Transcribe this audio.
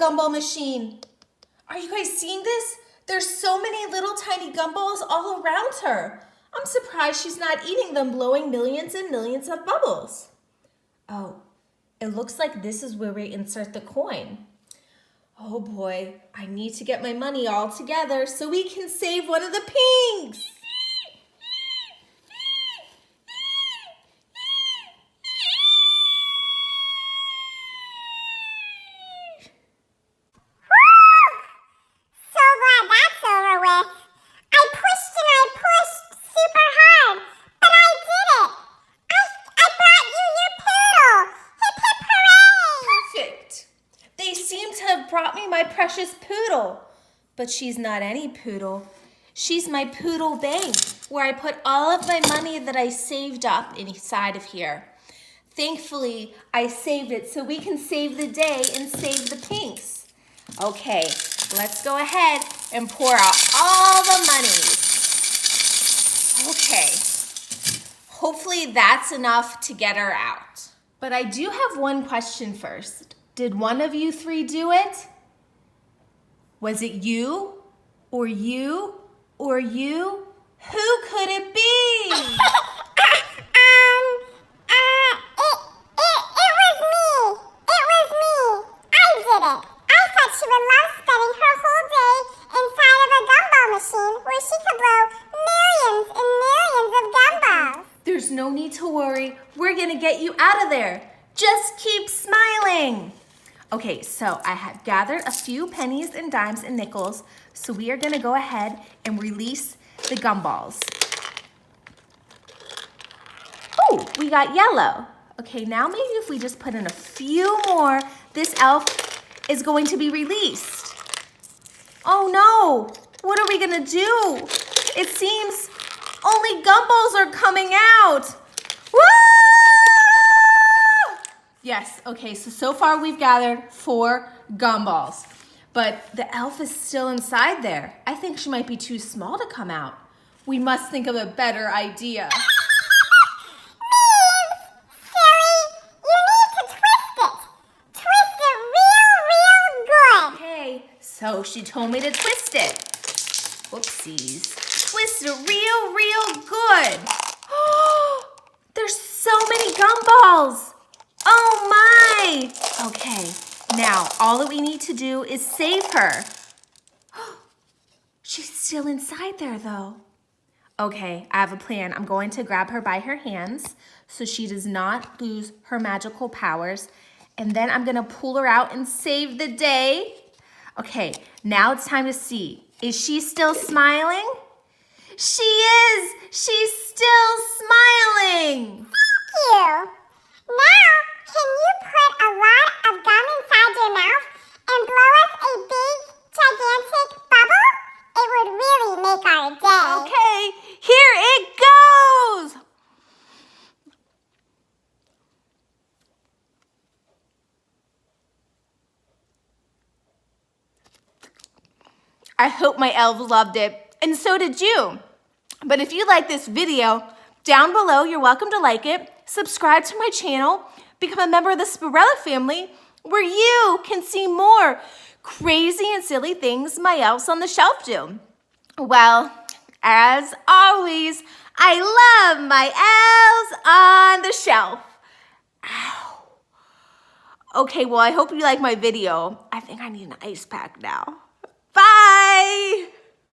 gumball machine. Are you guys seeing this? There's so many little tiny gumballs all around her. I'm surprised she's not eating them, blowing millions and millions of bubbles. Oh, it looks like this is where we insert the coin. Oh boy, I need to get my money all together so we can save one of the pinks. Brought me my precious poodle. But she's not any poodle. She's my poodle bank, where I put all of my money that I saved up inside of here. Thankfully, I saved it so we can save the day and save the pinks. Okay, let's go ahead and pour out all the money. Okay, hopefully that's enough to get her out. But I do have one question first. Did one of you three do it? Was it you, or you, or you? Who could it be? It was me. It was me. I did it. I thought she would love spending her whole day inside of a gumball machine where she could blow millions and millions of gumballs. There's no need to worry. We're gonna get you out of there. Just keep smiling. Okay, so I have gathered a few pennies and dimes and nickels, so we are gonna go ahead and release the gumballs. Oh, we got yellow. Okay, now maybe if we just put in a few more, this elf is going to be released. Oh no, what are we gonna do? It seems only gumballs are coming out. Woo! Yes, okay, so far we've gathered 4 gumballs, but the elf is still inside there. I think she might be too small to come out. We must think of a better idea. Silly, you need to twist it. Twist it real good. Okay, so she told me to twist it. Whoopsies. Twist it real good. Oh, there's so many gumballs. Oh my! Okay, now all that we need to do is save her. She's still inside there though. Okay, I have a plan. I'm going to grab her by her hands so she does not lose her magical powers. And then I'm gonna pull her out and save the day. Okay, now it's time to see. Is she still smiling? She is! She's still smiling! Thank you. Now, can you put a lot of gum inside your mouth and blow us a big, gigantic bubble? It would really make our day. Okay, here it goes! I hope my elves loved it, and so did you. But if you like this video, down below, you're welcome to like it, subscribe to my channel, become a member of the Spirella family, where you can see more crazy and silly things my elves on the shelf do. Well, as always, I love my elves on the shelf. Ow. Okay, well, I hope you like my video. I think I need an ice pack now. Bye!